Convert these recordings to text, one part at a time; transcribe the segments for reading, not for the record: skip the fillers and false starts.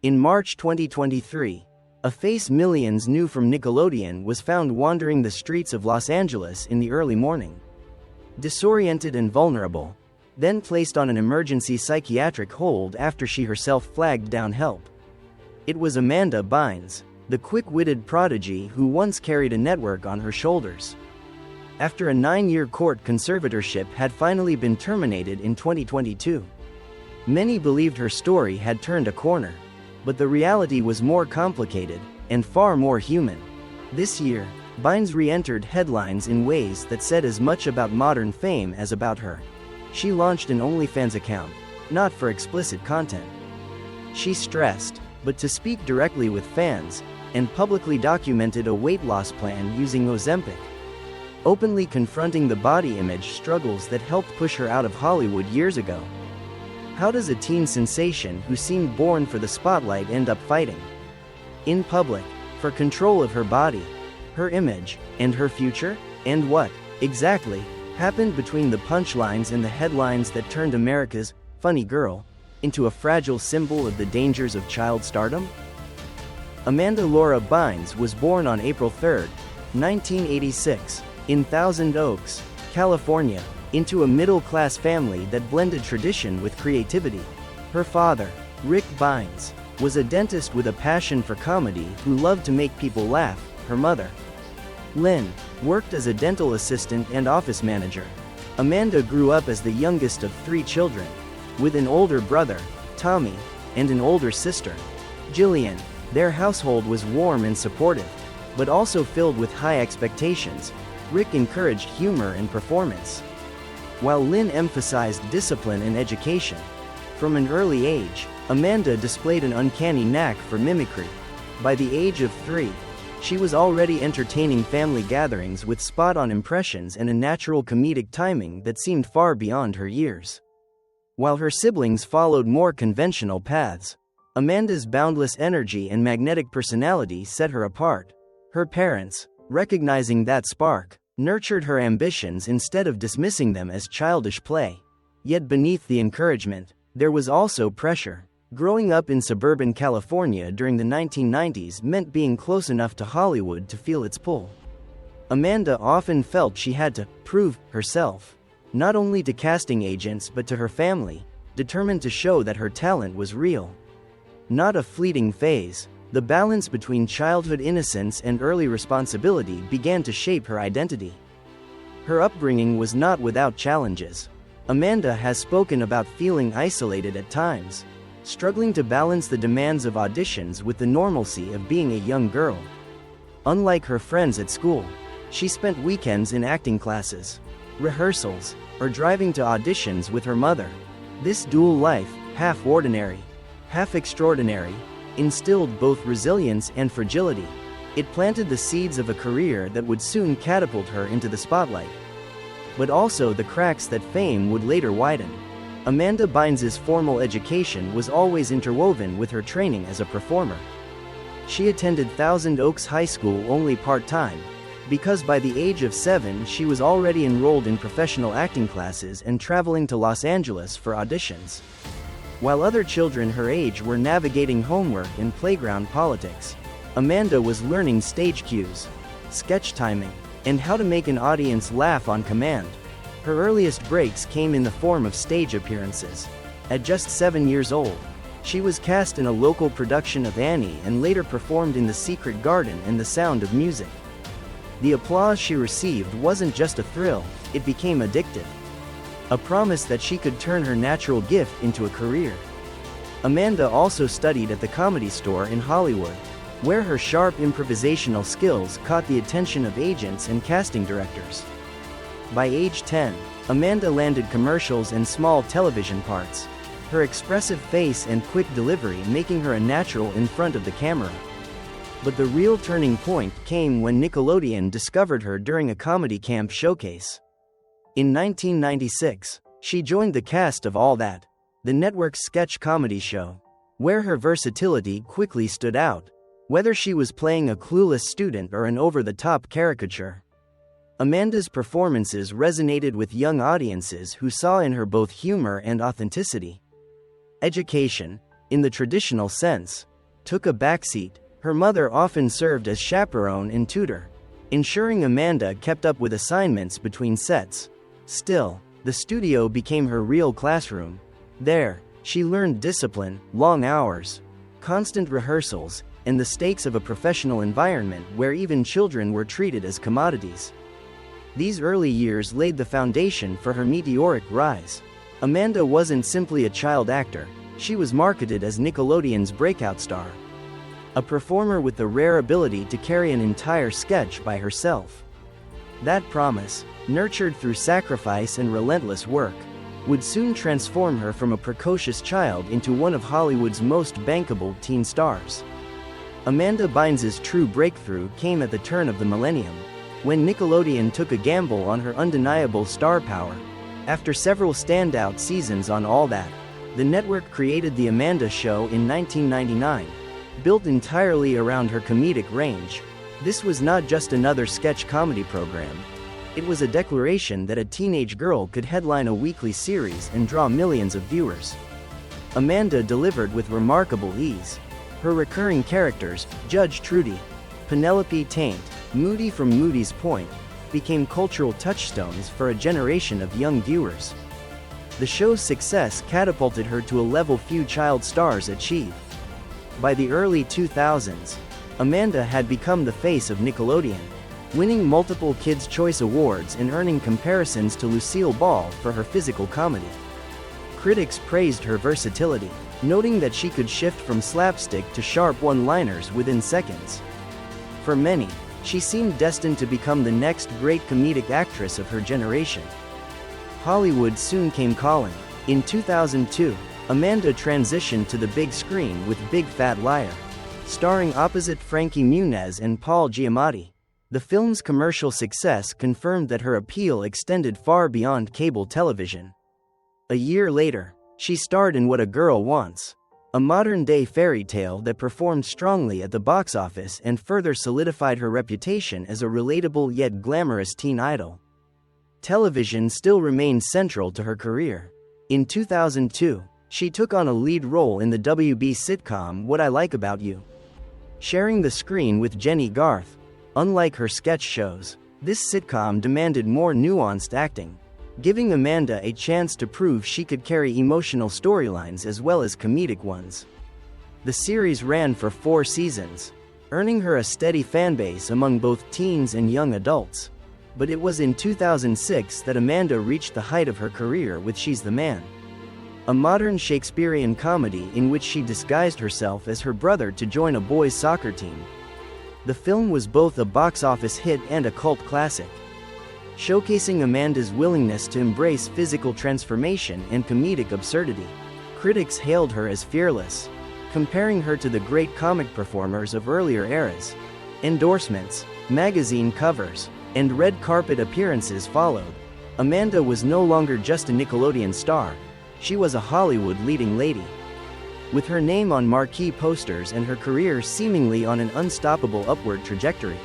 In March 2023, a face millions knew from Nickelodeon was found wandering the streets of Los Angeles in the early morning. Disoriented and vulnerable, then placed on an emergency psychiatric hold after she herself flagged down help. It was Amanda Bynes, the quick-witted prodigy who once carried a network on her shoulders. After a 9-year court conservatorship had finally been terminated in 2022, many believed her story had turned a corner. But the reality was more complicated, and far more human. This year, Bynes re-entered headlines in ways that said as much about modern fame as about her. She launched an OnlyFans account, not for explicit content. She stressed, but to speak directly with fans, and publicly documented a weight loss plan using Ozempic, openly confronting the body image struggles that helped push her out of Hollywood years ago. How does a teen sensation who seemed born for the spotlight end up fighting in public for control of her body, her image, and her future? And what, exactly, happened between the punchlines and the headlines that turned America's funny girl into a fragile symbol of the dangers of child stardom? Amanda Laura Bynes was born on April 3, 1986, in Thousand Oaks, California, into a middle-class family that blended tradition with creativity. Her father, Rick Bynes, was a dentist with a passion for comedy who loved to make people laugh. Her mother, Lynn, worked as a dental assistant and office manager. Amanda grew up as the youngest of 3 children, with an older brother, Tommy, and an older sister, Jillian. Their household was warm and supportive, but also filled with high expectations. Rick encouraged humor and performance, while Lynn emphasized discipline and education. From an early age, Amanda displayed an uncanny knack for mimicry. By the age of 3, she was already entertaining family gatherings with spot-on impressions and a natural comedic timing that seemed far beyond her years. While her siblings followed more conventional paths, Amanda's boundless energy and magnetic personality set her apart. Her parents, recognizing that spark, nurtured her ambitions instead of dismissing them as childish play. Yet beneath the encouragement, there was also pressure. Growing up in suburban California during the 1990s meant being close enough to Hollywood to feel its pull. Amanda often felt she had to prove herself, not only to casting agents but to her family, determined to show that her talent was real, not a fleeting phase. The balance between childhood innocence and early responsibility began to shape her identity. Her upbringing was not without challenges. Amanda has spoken about feeling isolated at times, struggling to balance the demands of auditions with the normalcy of being a young girl. Unlike her friends at school, she spent weekends in acting classes, rehearsals, or driving to auditions with her mother. This dual life, half ordinary, half extraordinary, instilled both resilience and fragility. It planted the seeds of a career that would soon catapult her into the spotlight, but also the cracks that fame would later widen. Amanda Bynes' formal education was always interwoven with her training as a performer. She attended Thousand Oaks High School only part-time, because by the age of 7 she was already enrolled in professional acting classes and traveling to Los Angeles for auditions. While other children her age were navigating homework and playground politics, Amanda was learning stage cues, sketch timing, and how to make an audience laugh on command. Her earliest breaks came in the form of stage appearances. At just 7 years old, she was cast in a local production of Annie and later performed in The Secret Garden and The Sound of Music. The applause she received wasn't just a thrill, it became addictive. A promise that she could turn her natural gift into a career. Amanda also studied at the Comedy Store in Hollywood, where her sharp improvisational skills caught the attention of agents and casting directors. By age 10, Amanda landed commercials and small television parts, her expressive face and quick delivery making her a natural in front of the camera. But the real turning point came when Nickelodeon discovered her during a comedy camp showcase. In 1996, she joined the cast of All That, the network's sketch comedy show, where her versatility quickly stood out, whether she was playing a clueless student or an over-the-top caricature. Amanda's performances resonated with young audiences who saw in her both humor and authenticity. Education, in the traditional sense, took a backseat. Her mother often served as chaperone and tutor, ensuring Amanda kept up with assignments between sets. Still, the studio became her real classroom. There, she learned discipline, long hours, constant rehearsals, and the stakes of a professional environment where even children were treated as commodities. These early years laid the foundation for her meteoric rise. Amanda wasn't simply a child actor, she was marketed as Nickelodeon's breakout star. A performer with the rare ability to carry an entire sketch by herself. That promise, nurtured through sacrifice and relentless work, would soon transform her from a precocious child into one of Hollywood's most bankable teen stars. Amanda Bynes' true breakthrough came at the turn of the millennium, when Nickelodeon took a gamble on her undeniable star power. After several standout seasons on All That, the network created The Amanda Show in 1999. Built entirely around her comedic range, this was not just another sketch comedy program. It was a declaration that a teenage girl could headline a weekly series and draw millions of viewers. Amanda delivered with remarkable ease. Her recurring characters, Judge Trudy, Penelope Taint, Moody from Moody's Point, became cultural touchstones for a generation of young viewers. The show's success catapulted her to a level few child stars achieve. By the early 2000s, Amanda had become the face of Nickelodeon, winning multiple Kids' Choice Awards and earning comparisons to Lucille Ball for her physical comedy. Critics praised her versatility, noting that she could shift from slapstick to sharp one-liners within seconds. For many, she seemed destined to become the next great comedic actress of her generation. Hollywood soon came calling. In 2002, Amanda transitioned to the big screen with Big Fat Liar, starring opposite Frankie Muniz and Paul Giamatti. The film's commercial success confirmed that her appeal extended far beyond cable television. A year later, she starred in What a Girl Wants, a modern-day fairy tale that performed strongly at the box office and further solidified her reputation as a relatable yet glamorous teen idol. Television still remained central to her career. In 2002, she took on a lead role in the WB sitcom What I Like About You, sharing the screen with Jenny Garth. Unlike her sketch shows, this sitcom demanded more nuanced acting, giving Amanda a chance to prove she could carry emotional storylines as well as comedic ones. The series ran for 4 seasons, earning her a steady fanbase among both teens and young adults. But it was in 2006 that Amanda reached the height of her career with She's the Man, a modern Shakespearean comedy in which she disguised herself as her brother to join a boys' soccer team. The film was both a box office hit and a cult classic, showcasing Amanda's willingness to embrace physical transformation and comedic absurdity. Critics hailed her as fearless, comparing her to the great comic performers of earlier eras. Endorsements, magazine covers, and red carpet appearances followed. Amanda was no longer just a Nickelodeon star, she was a Hollywood leading lady. With her name on marquee posters and her career seemingly on an unstoppable upward trajectory.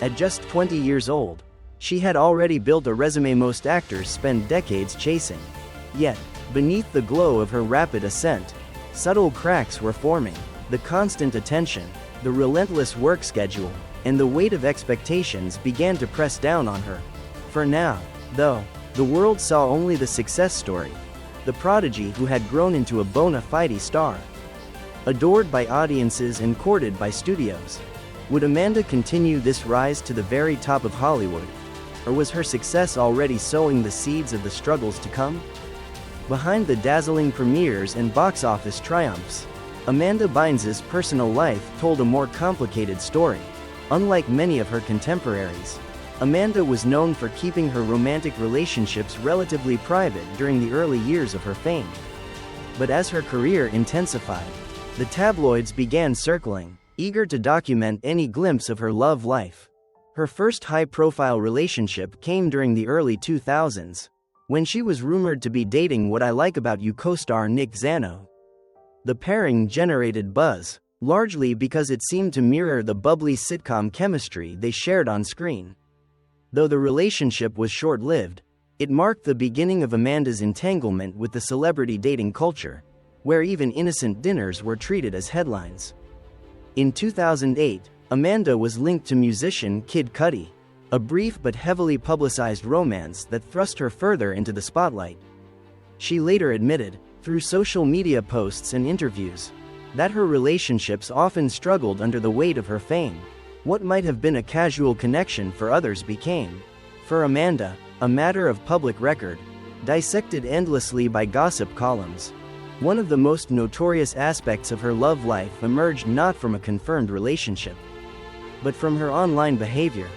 At just 20 years old, she had already built a resume most actors spend decades chasing. Yet, beneath the glow of her rapid ascent, subtle cracks were forming. The constant attention, the relentless work schedule, and the weight of expectations began to press down on her. For now, though, the world saw only the success story. The prodigy who had grown into a bona fide star, adored by audiences and courted by studios. Would Amanda continue this rise to the very top of Hollywood? Or was her success already sowing the seeds of the struggles to come? Behind the dazzling premieres and box office triumphs, Amanda Bynes' personal life told a more complicated story. Unlike many of her contemporaries, Amanda was known for keeping her romantic relationships relatively private during the early years of her fame. But as her career intensified, the tabloids began circling, eager to document any glimpse of her love life. Her first high-profile relationship came during the early 2000s, when she was rumored to be dating What I Like About You co-star Nick Zano. The pairing generated buzz, largely because it seemed to mirror the bubbly sitcom chemistry they shared on screen. Though the relationship was short-lived, it marked the beginning of Amanda's entanglement with the celebrity dating culture, where even innocent dinners were treated as headlines. In 2008, Amanda was linked to musician Kid Cudi, a brief but heavily publicized romance that thrust her further into the spotlight. She later admitted, through social media posts and interviews, that her relationships often struggled under the weight of her fame. What might have been a casual connection for others became, for Amanda, a matter of public record, dissected endlessly by gossip columns. One of the most notorious aspects of her love life emerged not from a confirmed relationship, but from her online behavior.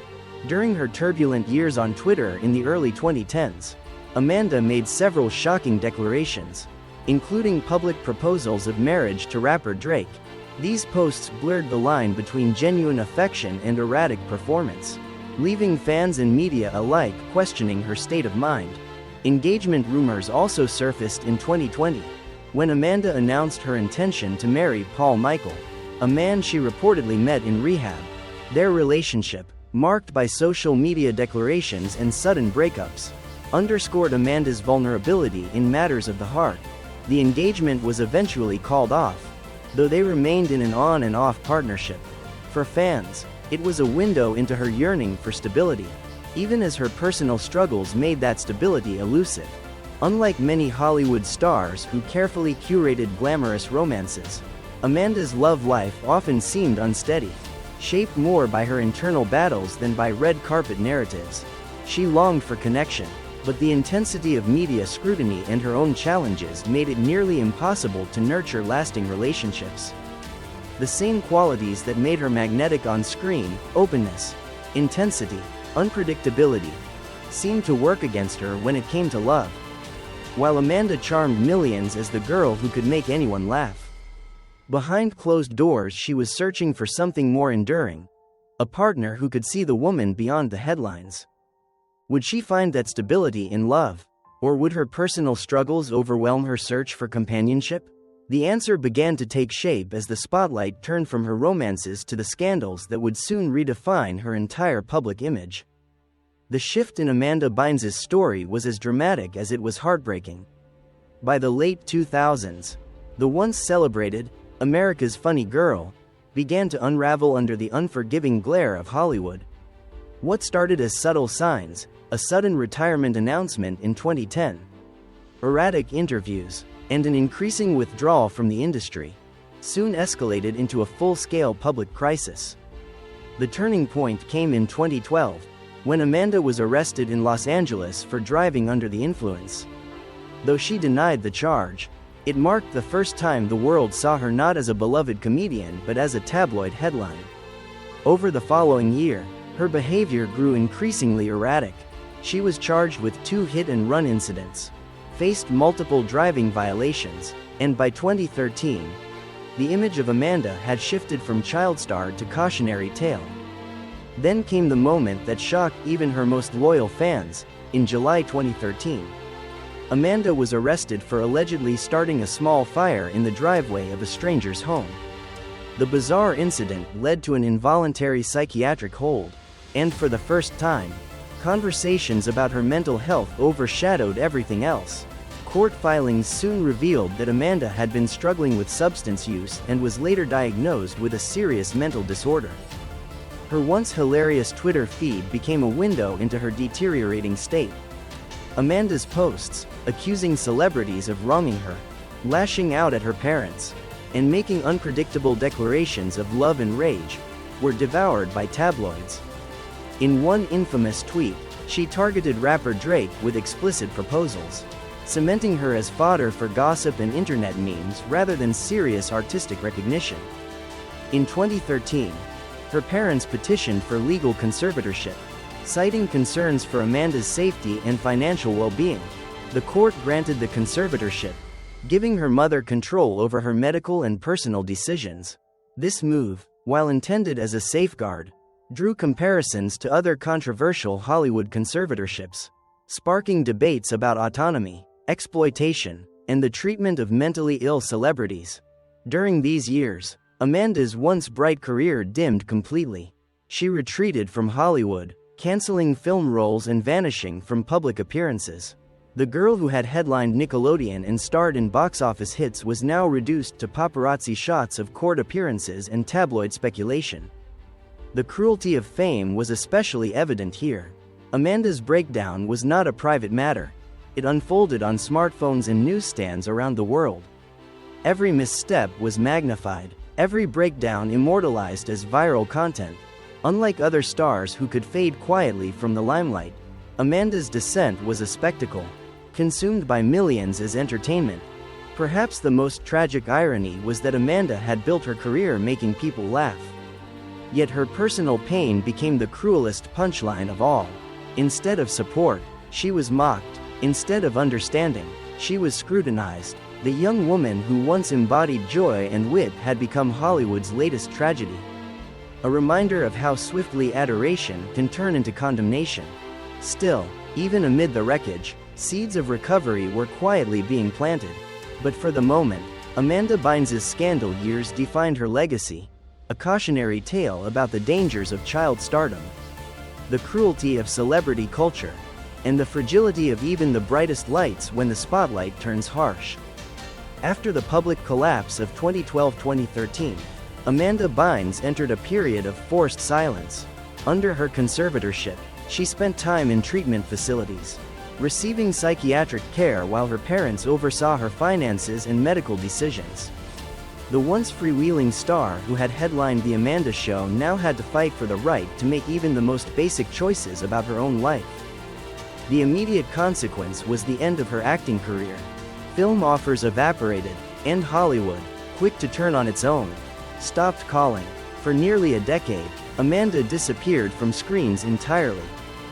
During her turbulent years on Twitter in the early 2010s, Amanda made several shocking declarations, including public proposals of marriage to rapper Drake. These posts blurred the line between genuine affection and erratic performance, leaving fans and media alike questioning her state of mind. Engagement rumors also surfaced in 2020, when Amanda announced her intention to marry Paul Michael, a man she reportedly met in rehab. Their relationship, marked by social media declarations and sudden breakups, underscored Amanda's vulnerability in matters of the heart. The engagement was eventually called off, though they remained in an on and off partnership. For fans, it was a window into her yearning for stability, even as her personal struggles made that stability elusive. Unlike many Hollywood stars who carefully curated glamorous romances, Amanda's love life often seemed unsteady, shaped more by her internal battles than by red carpet narratives. She longed for connection, but the intensity of media scrutiny and her own challenges made it nearly impossible to nurture lasting relationships. The same qualities that made her magnetic on screen, openness, intensity, unpredictability, seemed to work against her when it came to love. While Amanda charmed millions as the girl who could make anyone laugh, behind closed doors she was searching for something more enduring, a partner who could see the woman beyond the headlines. Would she find that stability in love, or would her personal struggles overwhelm her search for companionship? The answer began to take shape as the spotlight turned from her romances to the scandals that would soon redefine her entire public image. The shift in Amanda Bynes' story was as dramatic as it was heartbreaking. By the late 2000s, the once celebrated, America's funny girl, began to unravel under the unforgiving glare of Hollywood. What started as subtle signs, a sudden retirement announcement in 2010, erratic interviews, and an increasing withdrawal from the industry, soon escalated into a full-scale public crisis. The turning point came in 2012, when Amanda was arrested in Los Angeles for driving under the influence. Though she denied the charge, it marked the first time the world saw her not as a beloved comedian but as a tabloid headline. Over the following year, her behavior grew increasingly erratic. She was charged with 2 hit-and-run incidents, faced multiple driving violations, and by 2013, the image of Amanda had shifted from child star to cautionary tale. Then came the moment that shocked even her most loyal fans. In July 2013, Amanda was arrested for allegedly starting a small fire in the driveway of a stranger's home. The bizarre incident led to an involuntary psychiatric hold, and for the first time, conversations about her mental health overshadowed everything else. Court filings soon revealed that Amanda had been struggling with substance use and was later diagnosed with a serious mental disorder. Her once hilarious Twitter feed became a window into her deteriorating state. Amanda's posts, accusing celebrities of wronging her, lashing out at her parents, and making unpredictable declarations of love and rage, were devoured by tabloids. In one infamous tweet, she targeted rapper Drake with explicit proposals, cementing her as fodder for gossip and internet memes rather than serious artistic recognition. In 2013, her parents petitioned for legal conservatorship, citing concerns for Amanda's safety and financial well-being. The court granted the conservatorship, giving her mother control over her medical and personal decisions. This move, while intended as a safeguard, drew comparisons to other controversial Hollywood conservatorships, sparking debates about autonomy, exploitation, and the treatment of mentally ill celebrities. During these years, Amanda's once bright career dimmed completely. She retreated from Hollywood, canceling film roles and vanishing from public appearances. The girl who had headlined Nickelodeon and starred in box office hits was now reduced to paparazzi shots of court appearances and tabloid speculation. The cruelty of fame was especially evident here. Amanda's breakdown was not a private matter. It unfolded on smartphones and newsstands around the world. Every misstep was magnified, every breakdown immortalized as viral content. Unlike other stars who could fade quietly from the limelight, Amanda's descent was a spectacle, consumed by millions as entertainment. Perhaps the most tragic irony was that Amanda had built her career making people laugh. Yet her personal pain became the cruelest punchline of all. Instead of support, she was mocked. Instead of understanding, she was scrutinized. The young woman who once embodied joy and wit had become Hollywood's latest tragedy. A reminder of how swiftly adoration can turn into condemnation. Still, even amid the wreckage, seeds of recovery were quietly being planted. But for the moment, Amanda Bynes' scandal years defined her legacy, a cautionary tale about the dangers of child stardom, the cruelty of celebrity culture, and the fragility of even the brightest lights when the spotlight turns harsh. After the public collapse of 2012-2013, Amanda Bynes entered a period of forced silence. Under her conservatorship, she spent time in treatment facilities, receiving psychiatric care while her parents oversaw her finances and medical decisions. The once freewheeling star who had headlined The Amanda Show now had to fight for the right to make even the most basic choices about her own life. The immediate consequence was the end of her acting career. Film offers evaporated, and Hollywood, quick to turn on its own, stopped calling. For nearly a decade, Amanda disappeared from screens entirely.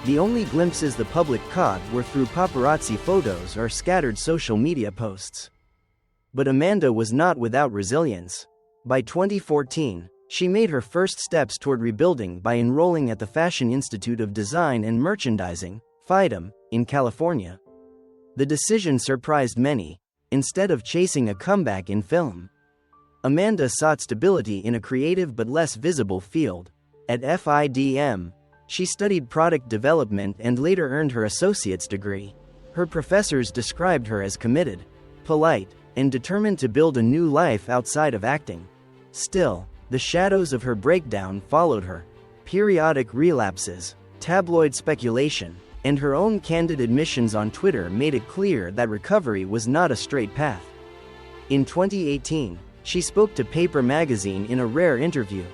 The only glimpses the public caught were through paparazzi photos or scattered social media posts. But Amanda was not without resilience. By 2014, she made her first steps toward rebuilding by enrolling at the Fashion Institute of Design and Merchandising, FIDM, in California. The decision surprised many. Instead of chasing a comeback in film, Amanda sought stability in a creative but less visible field. At FIDM, she studied product development and later earned her associate's degree. Her professors described her as committed, polite, and determined to build a new life outside of acting. Still, the shadows of her breakdown followed her. Periodic relapses, tabloid speculation, and her own candid admissions on Twitter made it clear that recovery was not a straight path. In 2018, she spoke to Paper magazine in a rare interview,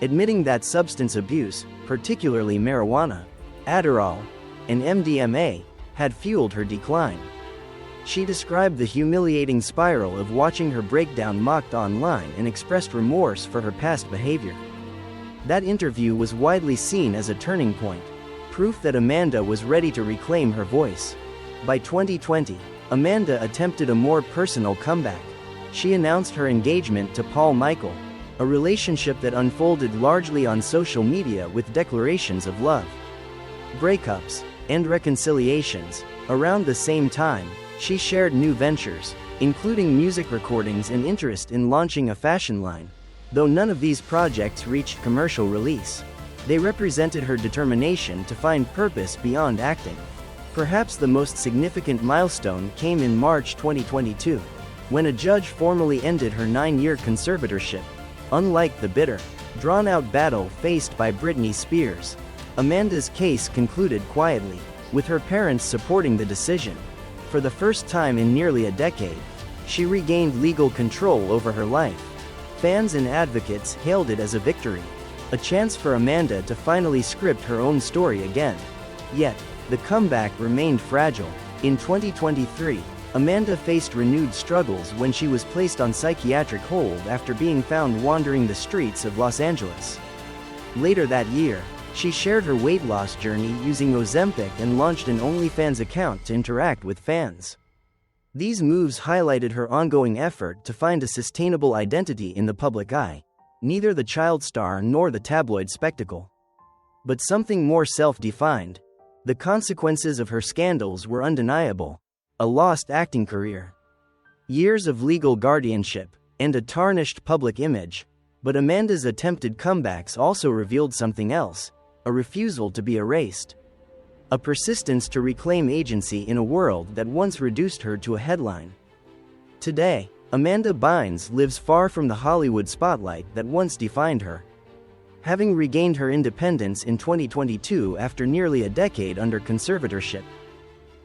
admitting that substance abuse, particularly marijuana, Adderall, and MDMA, had fueled her decline. She described the humiliating spiral of watching her breakdown mocked online and expressed remorse for her past behavior. That interview was widely seen as a turning point, proof that Amanda was ready to reclaim her voice. By 2020, Amanda attempted a more personal comeback. She announced her engagement to Paul Michael, a relationship that unfolded largely on social media with declarations of love, breakups, and reconciliations. Around the same time, she shared new ventures, including music recordings and interest in launching a fashion line. Though none of these projects reached commercial release, they represented her determination to find purpose beyond acting. Perhaps the most significant milestone came in March 2022, when a judge formally ended her 9-year conservatorship. Unlike the bitter, drawn-out battle faced by Britney Spears, Amanda's case concluded quietly, with her parents supporting the decision. For the first time in nearly a decade, she regained legal control over her life. Fans and advocates hailed it as a victory, a chance for Amanda to finally script her own story again. Yet, the comeback remained fragile. In 2023, Amanda faced renewed struggles when she was placed on psychiatric hold after being found wandering the streets of Los Angeles. Later that year, she shared her weight loss journey using Ozempic and launched an OnlyFans account to interact with fans. These moves highlighted her ongoing effort to find a sustainable identity in the public eye, neither the child star nor the tabloid spectacle, but something more self-defined. The consequences of her scandals were undeniable: a lost acting career, years of legal guardianship, and a tarnished public image. But Amanda's attempted comebacks also revealed something else: a refusal to be erased. a persistence to reclaim agency in a world that once reduced her to a headline. Today, Amanda Bynes lives far from the Hollywood spotlight that once defined her. Having regained her independence in 2022 after nearly a decade under conservatorship,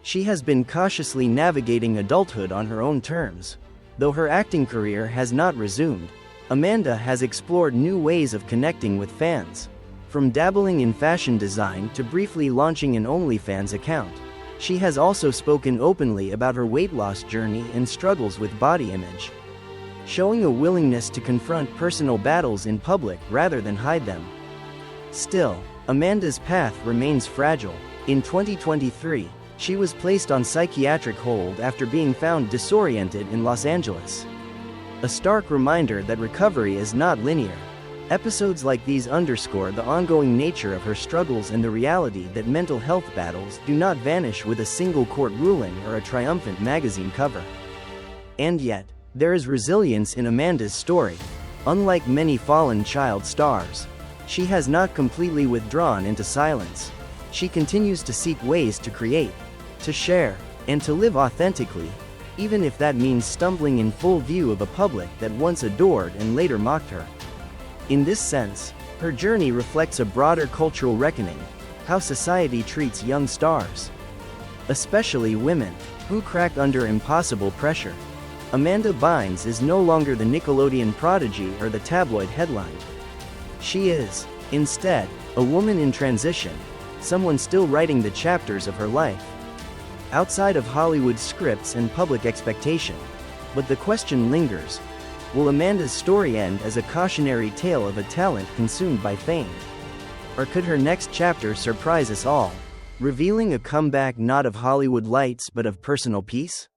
she has been cautiously navigating adulthood on her own terms. Though her acting career has not resumed, Amanda has explored new ways of connecting with fans. From dabbling in fashion design to briefly launching an OnlyFans account, she has also spoken openly about her weight loss journey and struggles with body image, showing a willingness to confront personal battles in public rather than hide them. Still, Amanda's path remains fragile. In 2023, she was placed on psychiatric hold after being found disoriented in Los Angeles. A stark reminder that recovery is not linear. Episodes like these underscore the ongoing nature of her struggles and the reality that mental health battles do not vanish with a single court ruling or a triumphant magazine cover. And yet, there is resilience in Amanda's story. Unlike many fallen child stars, she has not completely withdrawn into silence. She continues to seek ways to create, to share, and to live authentically, even if that means stumbling in full view of a public that once adored and later mocked her. In this sense, her journey reflects a broader cultural reckoning, how society treats young stars, especially women, who crack under impossible pressure. Amanda Bynes is no longer the Nickelodeon prodigy or the tabloid headline. She is, instead, a woman in transition, someone still writing the chapters of her life, outside of Hollywood scripts and public expectation. But the question lingers: will Amanda's story end as a cautionary tale of a talent consumed by fame? Or could her next chapter surprise us all, revealing a comeback not of Hollywood lights but of personal peace?